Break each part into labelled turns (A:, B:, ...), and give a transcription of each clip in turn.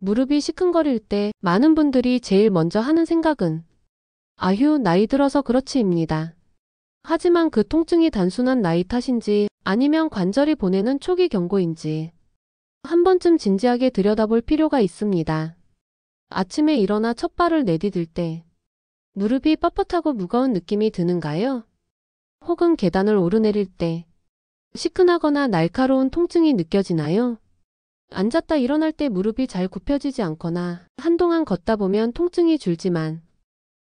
A: 무릎이 시큰거릴 때 많은 분들이 제일 먼저 하는 생각은 아휴, 나이 들어서 그렇지입니다. 하지만 그 통증이 단순한 나이 탓인지 아니면 관절이 보내는 초기 경고인지 한 번쯤 진지하게 들여다볼 필요가 있습니다. 아침에 일어나 첫 발을 내디딜 때 무릎이 뻣뻣하고 무거운 느낌이 드는가요? 혹은 계단을 오르내릴 때 시큰하거나 날카로운 통증이 느껴지나요? 앉았다 일어날 때 무릎이 잘 굽혀지지 않거나 한동안 걷다 보면 통증이 줄지만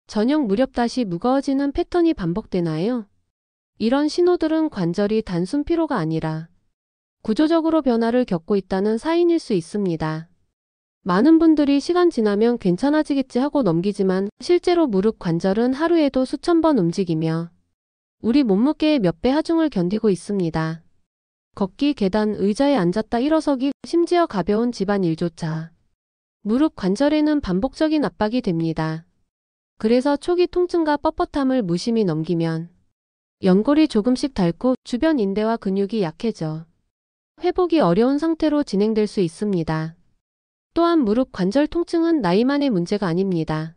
A: 저녁 무렵 다시 무거워지는 패턴이 반복되나요? 이런 신호들은 관절이 단순 피로가 아니라 구조적으로 변화를 겪고 있다는 사인일 수 있습니다. 많은 분들이 시간 지나면 괜찮아지겠지 하고 넘기지만 실제로 무릎 관절은 하루에도 수천 번 움직이며 우리 몸무게의 몇 배 하중을 견디고 있습니다. 걷기, 계단, 의자에 앉았다 일어서기, 심지어 가벼운 집안일조차 무릎 관절에는 반복적인 압박이 됩니다. 그래서 초기 통증과 뻣뻣함을 무심히 넘기면 연골이 조금씩 닳고 주변 인대와 근육이 약해져 회복이 어려운 상태로 진행될 수 있습니다. 또한 무릎 관절 통증은 나이만의 문제가 아닙니다.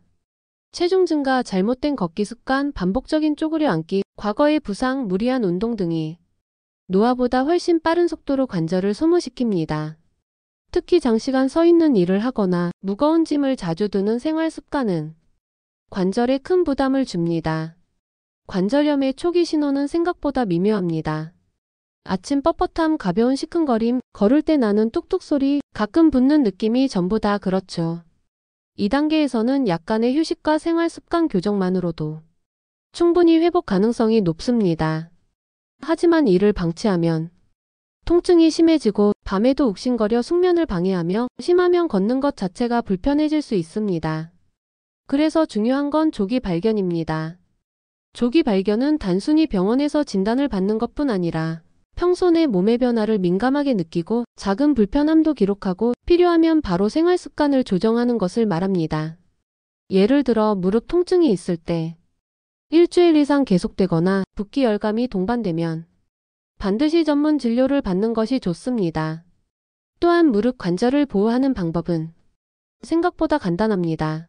A: 체중 증가, 잘못된 걷기 습관, 반복적인 쪼그려 앉기, 과거의 부상, 무리한 운동 등이 노화보다 훨씬 빠른 속도로 관절을 소모시킵니다. 특히 장시간 서 있는 일을 하거나 무거운 짐을 자주 드는 생활 습관은 관절에 큰 부담을 줍니다. 관절염의 초기 신호는 생각보다 미묘합니다. 아침 뻣뻣함, 가벼운 시큰거림, 걸을 때 나는 뚝뚝 소리, 가끔 붓는 느낌이 전부 다 그렇죠. 2단계에서는 약간의 휴식과 생활 습관 교정만으로도 충분히 회복 가능성이 높습니다. 하지만 이를 방치하면 통증이 심해지고 밤에도 욱신거려 숙면을 방해하며 심하면 걷는 것 자체가 불편해질 수 있습니다. 그래서 중요한 건 조기 발견입니다. 조기 발견은 단순히 병원에서 진단을 받는 것뿐 아니라 평소 내 몸의 변화를 민감하게 느끼고 작은 불편함도 기록하고 필요하면 바로 생활 습관을 조정하는 것을 말합니다. 예를 들어 무릎 통증이 있을 때 일주일 이상 계속되거나 붓기 열감이 동반되면 반드시 전문 진료를 받는 것이 좋습니다. 또한 무릎 관절을 보호하는 방법은 생각보다 간단합니다.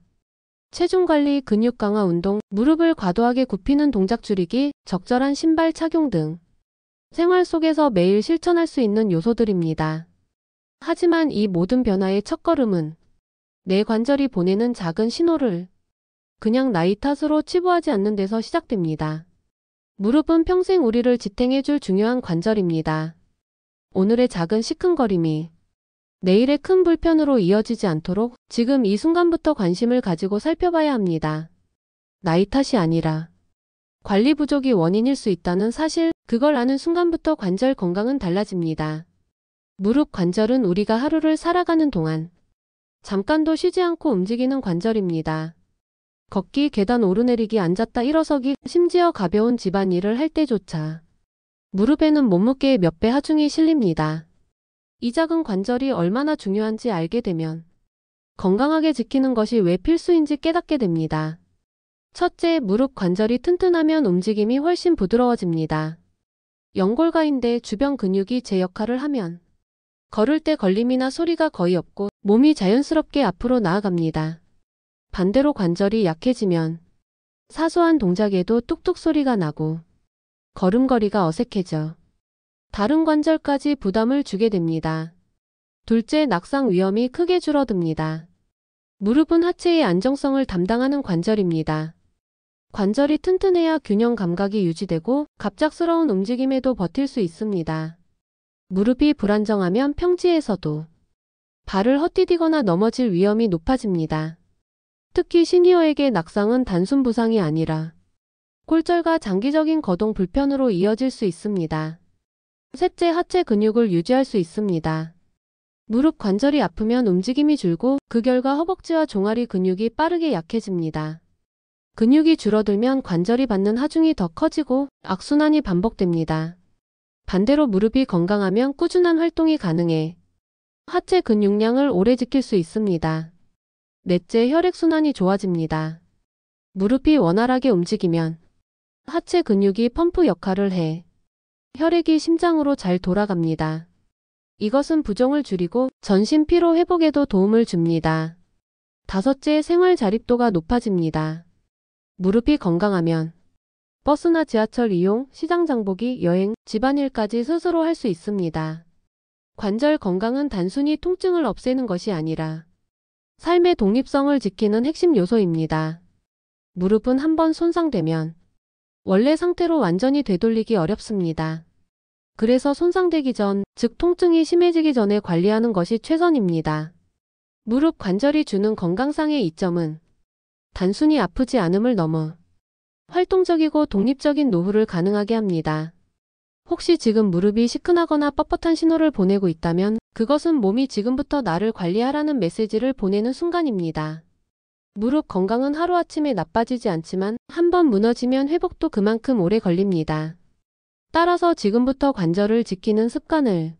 A: 체중 관리, 근육 강화 운동, 무릎을 과도하게 굽히는 동작 줄이기, 적절한 신발 착용 등 생활 속에서 매일 실천할 수 있는 요소들입니다. 하지만 이 모든 변화의 첫걸음은 내 관절이 보내는 작은 신호를 그냥 나이 탓으로 치부하지 않는 데서 시작됩니다. 무릎은 평생 우리를 지탱해줄 중요한 관절입니다. 오늘의 작은 시큰거림이 내일의 큰 불편으로 이어지지 않도록 지금 이 순간부터 관심을 가지고 살펴봐야 합니다. 나이 탓이 아니라 관리 부족이 원인일 수 있다는 사실, 그걸 아는 순간부터 관절 건강은 달라집니다. 무릎 관절은 우리가 하루를 살아가는 동안 잠깐도 쉬지 않고 움직이는 관절입니다. 걷기, 계단 오르내리기, 앉았다 일어서기, 심지어 가벼운 집안일을 할 때조차 무릎에는 몸무게의 몇 배 하중이 실립니다. 이 작은 관절이 얼마나 중요한지 알게 되면 건강하게 지키는 것이 왜 필수인지 깨닫게 됩니다. 첫째, 무릎 관절이 튼튼하면 움직임이 훨씬 부드러워집니다. 연골과 인대, 주변 근육이 제 역할을 하면 걸을 때 걸림이나 소리가 거의 없고 몸이 자연스럽게 앞으로 나아갑니다. 반대로 관절이 약해지면 사소한 동작에도 뚝뚝 소리가 나고 걸음걸이가 어색해져 다른 관절까지 부담을 주게 됩니다. 둘째, 낙상 위험이 크게 줄어듭니다. 무릎은 하체의 안정성을 담당하는 관절입니다. 관절이 튼튼해야 균형 감각이 유지되고 갑작스러운 움직임에도 버틸 수 있습니다. 무릎이 불안정하면 평지에서도 발을 헛디디거나 넘어질 위험이 높아집니다. 특히 시니어에게 낙상은 단순 부상이 아니라 골절과 장기적인 거동 불편으로 이어질 수 있습니다. 셋째, 하체 근육을 유지할 수 있습니다. 무릎 관절이 아프면 움직임이 줄고 그 결과 허벅지와 종아리 근육이 빠르게 약해집니다. 근육이 줄어들면 관절이 받는 하중이 더 커지고 악순환이 반복됩니다. 반대로 무릎이 건강하면 꾸준한 활동이 가능해 하체 근육량을 오래 지킬 수 있습니다. 넷째, 혈액순환이 좋아집니다. 무릎이 원활하게 움직이면 하체 근육이 펌프 역할을 해 혈액이 심장으로 잘 돌아갑니다. 이것은 부종을 줄이고 전신 피로 회복에도 도움을 줍니다. 다섯째, 생활 자립도가 높아집니다. 무릎이 건강하면 버스나 지하철 이용, 시장 장보기, 여행, 집안일까지 스스로 할 수 있습니다. 관절 건강은 단순히 통증을 없애는 것이 아니라 삶의 독립성을 지키는 핵심 요소입니다. 무릎은 한번 손상되면 원래 상태로 완전히 되돌리기 어렵습니다. 그래서 손상되기 전, 즉 통증이 심해지기 전에 관리하는 것이 최선입니다. 무릎 관절이 주는 건강상의 이점은 단순히 아프지 않음을 넘어 활동적이고 독립적인 노후를 가능하게 합니다. 혹시 지금 무릎이 시큰하거나 뻣뻣한 신호를 보내고 있다면 그것은 몸이 지금부터 나를 관리하라는 메시지를 보내는 순간입니다. 무릎 건강은 하루아침에 나빠지지 않지만 한번 무너지면 회복도 그만큼 오래 걸립니다. 따라서 지금부터 관절을 지키는 습관을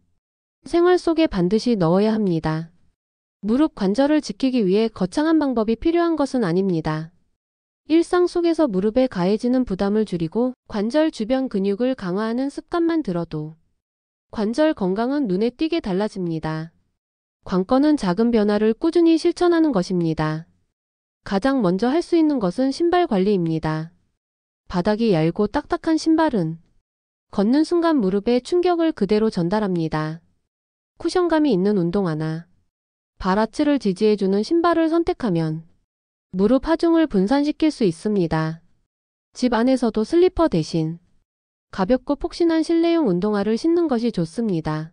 A: 생활 속에 반드시 넣어야 합니다. 무릎 관절을 지키기 위해 거창한 방법이 필요한 것은 아닙니다. 일상 속에서 무릎에 가해지는 부담을 줄이고 관절 주변 근육을 강화하는 습관만 들어도 관절 건강은 눈에 띄게 달라집니다. 관건은 작은 변화를 꾸준히 실천하는 것입니다. 가장 먼저 할 수 있는 것은 신발 관리입니다. 바닥이 얇고 딱딱한 신발은 걷는 순간 무릎에 충격을 그대로 전달합니다. 쿠션감이 있는 운동화나 발아치를 지지해주는 신발을 선택하면 무릎 하중을 분산시킬 수 있습니다. 집 안에서도 슬리퍼 대신 가볍고 폭신한 실내용 운동화를 신는 것이 좋습니다.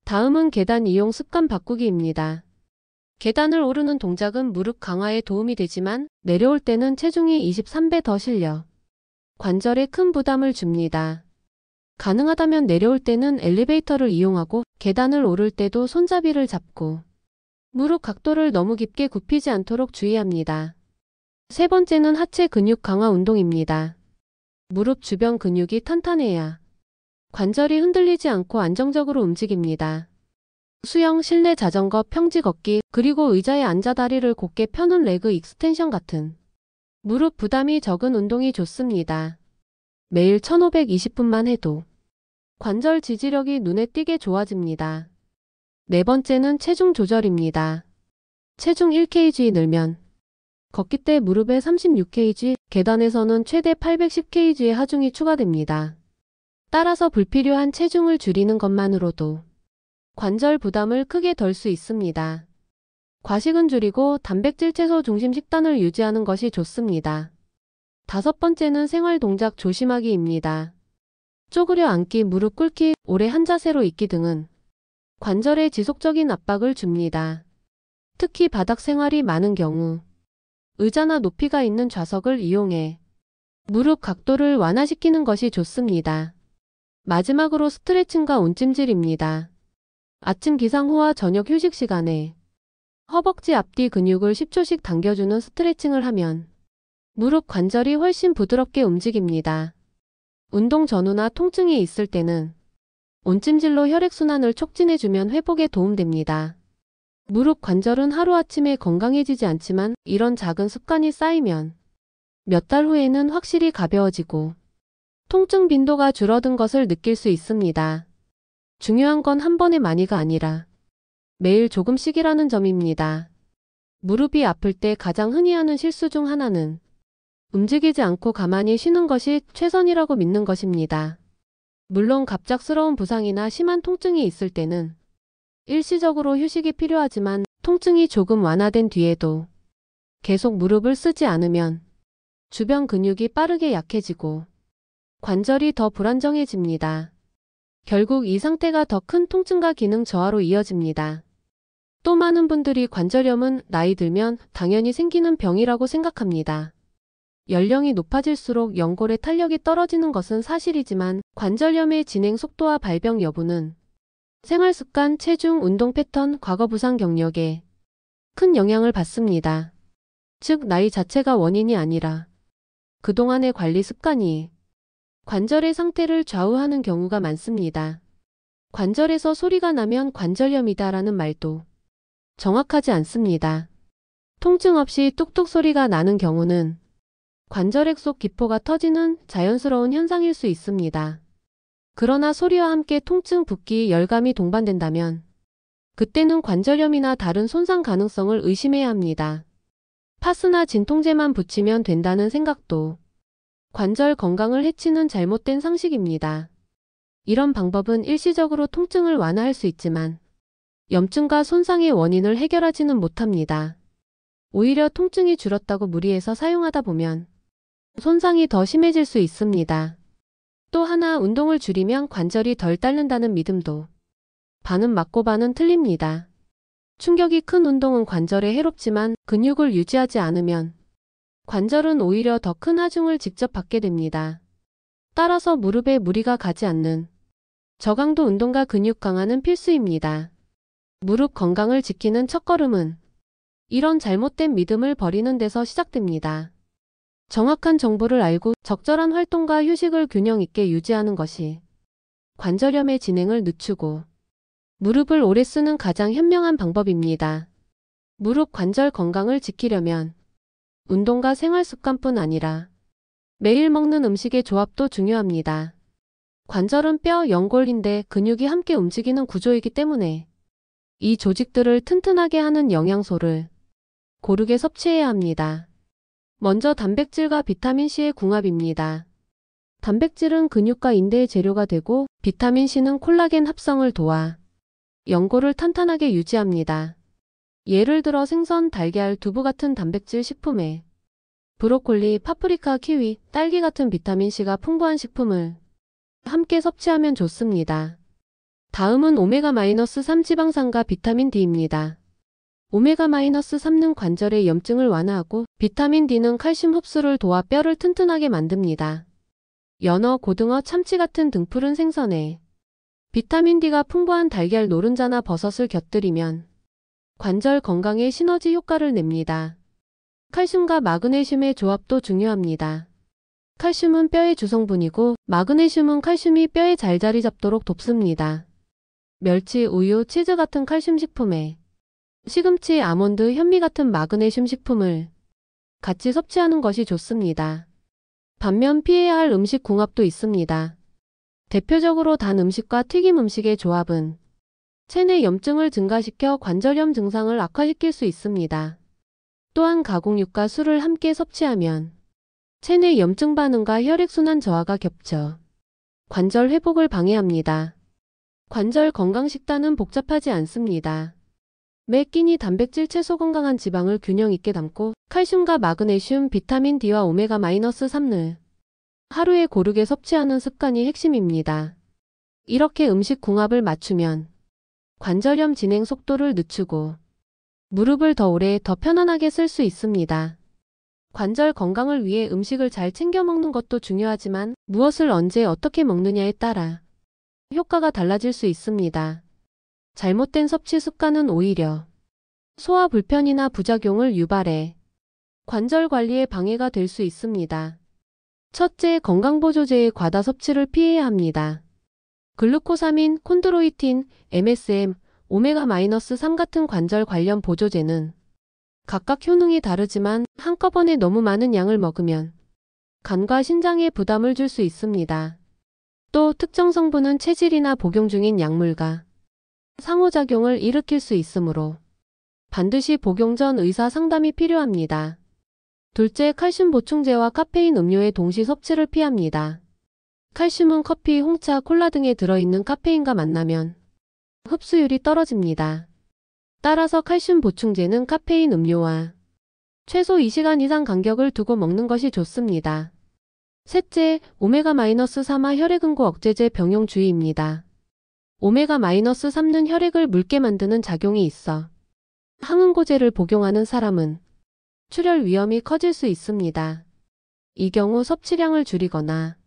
A: 다음은 계단 이용 습관 바꾸기입니다. 계단을 오르는 동작은 무릎 강화에 도움이 되지만 내려올 때는 체중이 23배 더 실려 관절에 큰 부담을 줍니다. 가능하다면 내려올 때는 엘리베이터를 이용하고 계단을 오를 때도 손잡이를 잡고 무릎 각도를 너무 깊게 굽히지 않도록 주의합니다. 세 번째는 하체 근육 강화 운동입니다. 무릎 주변 근육이 탄탄해야 관절이 흔들리지 않고 안정적으로 움직입니다. 수영, 실내 자전거, 평지 걷기, 그리고 의자에 앉아 다리를 곧게 펴는 레그 익스텐션 같은 무릎 부담이 적은 운동이 좋습니다. 매일 1520분만 해도 관절 지지력이 눈에 띄게 좋아집니다. 네 번째는 체중 조절입니다. 체중 1kg 늘면 걷기 때 무릎에 36kg, 계단에서는 최대 810kg의 하중이 추가됩니다. 따라서 불필요한 체중을 줄이는 것만으로도 관절 부담을 크게 덜 수 있습니다. 과식은 줄이고 단백질 채소 중심 식단을 유지하는 것이 좋습니다. 다섯 번째는 생활 동작 조심하기입니다. 쪼그려 앉기, 무릎 꿇기, 오래 한 자세로 있기 등은 관절에 지속적인 압박을 줍니다. 특히 바닥 생활이 많은 경우 의자나 높이가 있는 좌석을 이용해 무릎 각도를 완화시키는 것이 좋습니다. 마지막으로 스트레칭과 온찜질입니다. 아침 기상호와 저녁 휴식 시간에 허벅지 앞뒤 근육을 10초씩 당겨주는 스트레칭을 하면 무릎 관절이 훨씬 부드럽게 움직입니다. 운동 전후나 통증이 있을 때는 온찜질로 혈액순환을 촉진해주면 회복에 도움됩니다. 무릎 관절은 하루아침에 건강해지지 않지만 이런 작은 습관이 쌓이면 몇 달 후에는 확실히 가벼워지고 통증 빈도가 줄어든 것을 느낄 수 있습니다. 중요한 건 한 번의 많이가 아니라 매일 조금씩이라는 점입니다. 무릎이 아플 때 가장 흔히 하는 실수 중 하나는 움직이지 않고 가만히 쉬는 것이 최선이라고 믿는 것입니다. 물론 갑작스러운 부상이나 심한 통증이 있을 때는 일시적으로 휴식이 필요하지만 통증이 조금 완화된 뒤에도 계속 무릎을 쓰지 않으면 주변 근육이 빠르게 약해지고 관절이 더 불안정해집니다. 결국 이 상태가 더 큰 통증과 기능 저하로 이어집니다. 또 많은 분들이 관절염은 나이 들면 당연히 생기는 병이라고 생각합니다. 연령이 높아질수록 연골의 탄력이 떨어지는 것은 사실이지만 관절염의 진행 속도와 발병 여부는 생활습관, 체중, 운동 패턴, 과거 부상 경력에 큰 영향을 받습니다. 즉 나이 자체가 원인이 아니라 그동안의 관리 습관이 관절의 상태를 좌우하는 경우가 많습니다. 관절에서 소리가 나면 관절염이다라는 말도 정확하지 않습니다. 통증 없이 뚝뚝 소리가 나는 경우는 관절액 속 기포가 터지는 자연스러운 현상일 수 있습니다. 그러나 소리와 함께 통증, 붓기, 열감이 동반된다면 그때는 관절염이나 다른 손상 가능성을 의심해야 합니다. 파스나 진통제만 붙이면 된다는 생각도 관절 건강을 해치는 잘못된 상식입니다. 이런 방법은 일시적으로 통증을 완화할 수 있지만 염증과 손상의 원인을 해결하지는 못합니다. 오히려 통증이 줄었다고 무리해서 사용하다 보면 손상이 더 심해질 수 있습니다. 또 하나, 운동을 줄이면 관절이 덜 닳는다는 믿음도 반은 맞고 반은 틀립니다. 충격이 큰 운동은 관절에 해롭지만 근육을 유지하지 않으면 관절은 오히려 더 큰 하중을 직접 받게 됩니다. 따라서 무릎에 무리가 가지 않는 저강도 운동과 근육 강화는 필수입니다. 무릎 건강을 지키는 첫걸음은 이런 잘못된 믿음을 버리는 데서 시작됩니다. 정확한 정보를 알고 적절한 활동과 휴식을 균형 있게 유지하는 것이 관절염의 진행을 늦추고 무릎을 오래 쓰는 가장 현명한 방법입니다. 무릎 관절 건강을 지키려면 운동과 생활 습관뿐 아니라 매일 먹는 음식의 조합도 중요합니다. 관절은 뼈, 연골, 인대, 근육이 함께 움직이는 구조이기 때문에 이 조직들을 튼튼하게 하는 영양소를 고르게 섭취해야 합니다. 먼저 단백질과 비타민C의 궁합입니다. 단백질은 근육과 인대의 재료가 되고 비타민C는 콜라겐 합성을 도와 연골을 탄탄하게 유지합니다. 예를 들어 생선, 달걀, 두부 같은 단백질 식품에 브로콜리, 파프리카, 키위, 딸기 같은 비타민C가 풍부한 식품을 함께 섭취하면 좋습니다. 다음은 오메가-3 지방산과 비타민 D입니다. 오메가-3는 관절의 염증을 완화하고 비타민 D는 칼슘 흡수를 도와 뼈를 튼튼하게 만듭니다. 연어, 고등어, 참치 같은 등푸른 생선에 비타민 D가 풍부한 달걀, 노른자나 버섯을 곁들이면 관절 건강에 시너지 효과를 냅니다. 칼슘과 마그네슘의 조합도 중요합니다. 칼슘은 뼈의 주성분이고 마그네슘은 칼슘이 뼈에 잘 자리 잡도록 돕습니다. 멸치, 우유, 치즈 같은 칼슘 식품에 시금치, 아몬드, 현미 같은 마그네슘 식품을 같이 섭취하는 것이 좋습니다. 반면 피해야 할 음식 궁합도 있습니다. 대표적으로 단 음식과 튀김 음식의 조합은 체내 염증을 증가시켜 관절염 증상을 악화시킬 수 있습니다. 또한 가공육과 술을 함께 섭취하면 체내 염증 반응과 혈액순환 저하가 겹쳐 관절 회복을 방해합니다. 관절 건강 식단은 복잡하지 않습니다. 매 끼니 단백질, 채소, 건강한 지방을 균형 있게 담고 칼슘과 마그네슘, 비타민 D와 오메가-3를 하루에 고르게 섭취하는 습관이 핵심입니다. 이렇게 음식 궁합을 맞추면 관절염 진행 속도를 늦추고 무릎을 더 오래 더 편안하게 쓸 수 있습니다. 관절 건강을 위해 음식을 잘 챙겨 먹는 것도 중요하지만 무엇을 언제 어떻게 먹느냐에 따라 효과가 달라질 수 있습니다. 잘못된 섭취 습관은 오히려 소화 불편이나 부작용을 유발해 관절 관리에 방해가 될 수 있습니다. 첫째, 건강보조제의 과다 섭취를 피해야 합니다. 글루코사민, 콘드로이틴, MSM, 오메가-3 같은 관절 관련 보조제는 각각 효능이 다르지만 한꺼번에 너무 많은 양을 먹으면 간과 신장에 부담을 줄 수 있습니다. 또 특정 성분은 체질이나 복용 중인 약물과 상호작용을 일으킬 수 있으므로 반드시 복용 전 의사 상담이 필요합니다. 둘째, 칼슘 보충제와 카페인 음료의 동시 섭취를 피합니다. 칼슘은 커피, 홍차, 콜라 등에 들어있는 카페인과 만나면 흡수율이 떨어집니다. 따라서 칼슘 보충제는 카페인 음료와 최소 2시간 이상 간격을 두고 먹는 것이 좋습니다. 셋째, 오메가-3와 혈액응고 억제제 병용 주의입니다. 오메가-3는 혈액을 묽게 만드는 작용이 있어 항응고제를 복용하는 사람은 출혈 위험이 커질 수 있습니다. 이 경우 섭취량을 줄이거나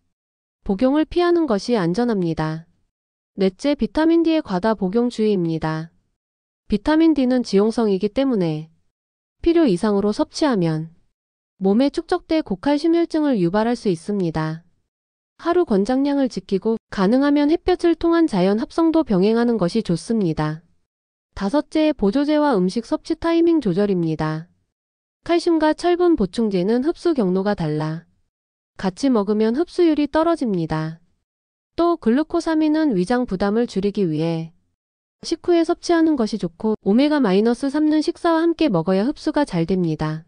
A: 복용을 피하는 것이 안전합니다. 넷째, 비타민 D의 과다 복용 주의입니다. 비타민 D는 지용성이기 때문에 필요 이상으로 섭취하면 몸에 축적돼 고칼슘혈증을 유발할 수 있습니다. 하루 권장량을 지키고 가능하면 햇볕을 통한 자연 합성도 병행하는 것이 좋습니다. 다섯째, 보조제와 음식 섭취 타이밍 조절입니다. 칼슘과 철분 보충제는 흡수 경로가 달라 같이 먹으면 흡수율이 떨어집니다. 또 글루코사민은 위장 부담을 줄이기 위해 식후에 섭취하는 것이 좋고 오메가-3는 식사와 함께 먹어야 흡수가 잘 됩니다.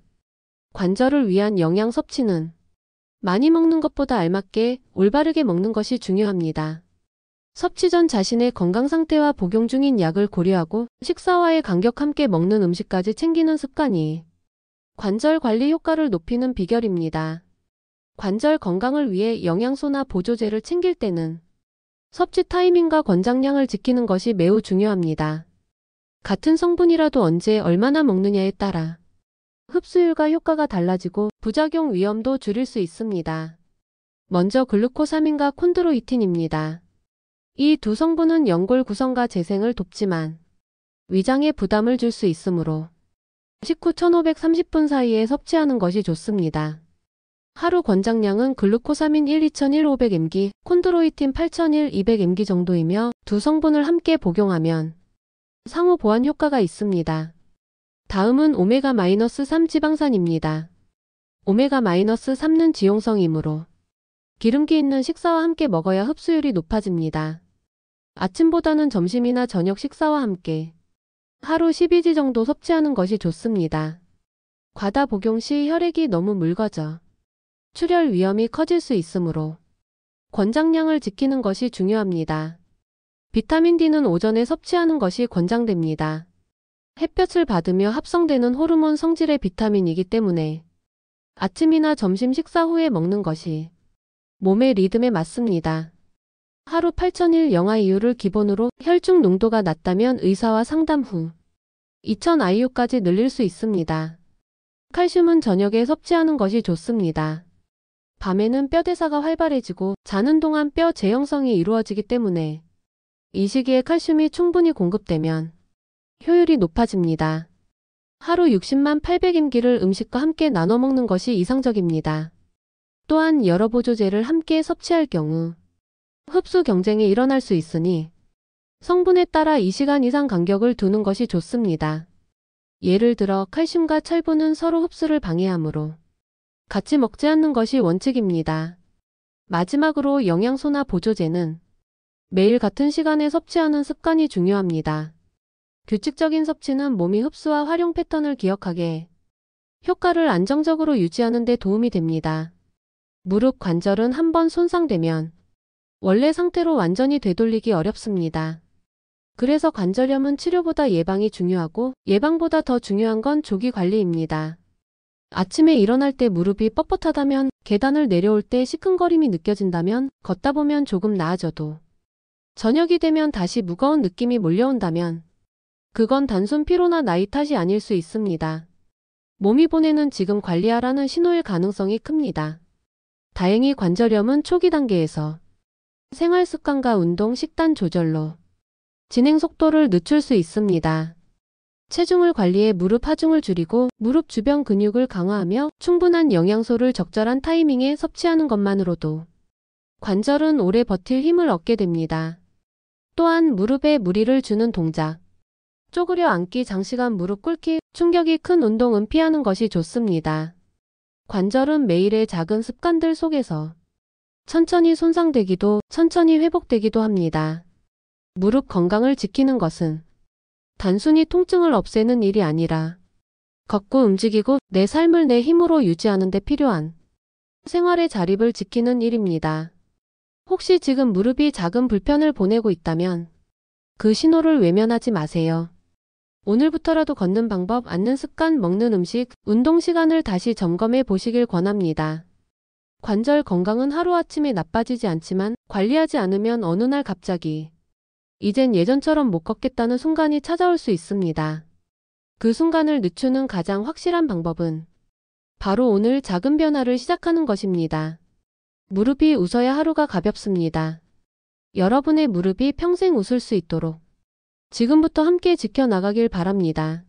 A: 관절을 위한 영양 섭취는 많이 먹는 것보다 알맞게 올바르게 먹는 것이 중요합니다. 섭취 전 자신의 건강 상태와 복용 중인 약을 고려하고 식사와의 간격 함께 먹는 음식까지 챙기는 습관이 관절 관리 효과를 높이는 비결입니다. 관절 건강을 위해 영양소나 보조제를 챙길 때는 섭취 타이밍과 권장량을 지키는 것이 매우 중요합니다. 같은 성분이라도 언제 얼마나 먹느냐에 따라 흡수율과 효과가 달라지고 부작용 위험도 줄일 수 있습니다. 먼저 글루코사민과 콘드로이틴입니다. 이 두 성분은 연골 구성과 재생을 돕지만 위장에 부담을 줄 수 있으므로 식후 1530분 사이에 섭취하는 것이 좋습니다. 하루 권장량은 글루코사민 1 2500mg, 콘드로이틴 8000 200mg 정도이며 두 성분을 함께 복용하면 상호 보완 효과가 있습니다. 다음은 오메가-3 지방산입니다. 오메가-3는 지용성이므로 기름기 있는 식사와 함께 먹어야 흡수율이 높아집니다. 아침보다는 점심이나 저녁 식사와 함께 하루 12지 정도 섭취하는 것이 좋습니다. 과다 복용 시 혈액이 너무 묽어져 출혈 위험이 커질 수 있으므로 권장량을 지키는 것이 중요합니다. 비타민 D는 오전에 섭취하는 것이 권장됩니다. 햇볕을 받으며 합성되는 호르몬 성질의 비타민이기 때문에 아침이나 점심 식사 후에 먹는 것이 몸의 리듬에 맞습니다. 하루 8000 영IU를 기본으로 혈중 농도가 낮다면 의사와 상담 후 2000 IU까지 늘릴 수 있습니다. 칼슘은 저녁에 섭취하는 것이 좋습니다. 밤에는 뼈대사가 활발해지고 자는 동안 뼈 재형성이 이루어지기 때문에 이 시기에 칼슘이 충분히 공급되면 효율이 높아집니다. 하루 60만 800mg를 음식과 함께 나눠 먹는 것이 이상적입니다. 또한 여러 보조제를 함께 섭취할 경우 흡수 경쟁이 일어날 수 있으니 성분에 따라 2시간 이상 간격을 두는 것이 좋습니다. 예를 들어 칼슘과 철분은 서로 흡수를 방해하므로 같이 먹지 않는 것이 원칙입니다. 마지막으로 영양소나 보조제는 매일 같은 시간에 섭취하는 습관이 중요합니다. 규칙적인 섭취는 몸이 흡수와 활용 패턴을 기억하게 효과를 안정적으로 유지하는 데 도움이 됩니다. 무릎 관절은 한번 손상되면 원래 상태로 완전히 되돌리기 어렵습니다. 그래서 관절염은 치료보다 예방이 중요하고 예방보다 더 중요한 건 조기 관리입니다. 아침에 일어날 때 무릎이 뻣뻣하다면, 계단을 내려올 때 시큰거림이 느껴진다면, 걷다 보면 조금 나아져도 저녁이 되면 다시 무거운 느낌이 몰려온다면 그건 단순 피로나 나이 탓이 아닐 수 있습니다. 몸이 보내는 지금 관리하라는 신호일 가능성이 큽니다. 다행히 관절염은 초기 단계에서 생활 습관과 운동, 식단 조절로 진행 속도를 늦출 수 있습니다. 체중을 관리해 무릎 하중을 줄이고 무릎 주변 근육을 강화하며 충분한 영양소를 적절한 타이밍에 섭취하는 것만으로도 관절은 오래 버틸 힘을 얻게 됩니다. 또한 무릎에 무리를 주는 동작, 쪼그려 앉기, 장시간 무릎 꿇기, 충격이 큰 운동은 피하는 것이 좋습니다. 관절은 매일의 작은 습관들 속에서 천천히 손상되기도 천천히 회복되기도 합니다. 무릎 건강을 지키는 것은 단순히 통증을 없애는 일이 아니라 걷고 움직이고 내 삶을 내 힘으로 유지하는 데 필요한 생활의 자립을 지키는 일입니다. 혹시 지금 무릎이 작은 불편을 보내고 있다면 그 신호를 외면하지 마세요. 오늘부터라도 걷는 방법, 앉는 습관, 먹는 음식, 운동 시간을 다시 점검해 보시길 권합니다. 관절 건강은 하루아침에 나빠지지 않지만 관리하지 않으면 어느 날 갑자기 이젠 예전처럼 못 걷겠다는 순간이 찾아올 수 있습니다. 그 순간을 늦추는 가장 확실한 방법은 바로 오늘 작은 변화를 시작하는 것입니다. 무릎이 웃어야 하루가 가볍습니다. 여러분의 무릎이 평생 웃을 수 있도록 지금부터 함께 지켜나가길 바랍니다.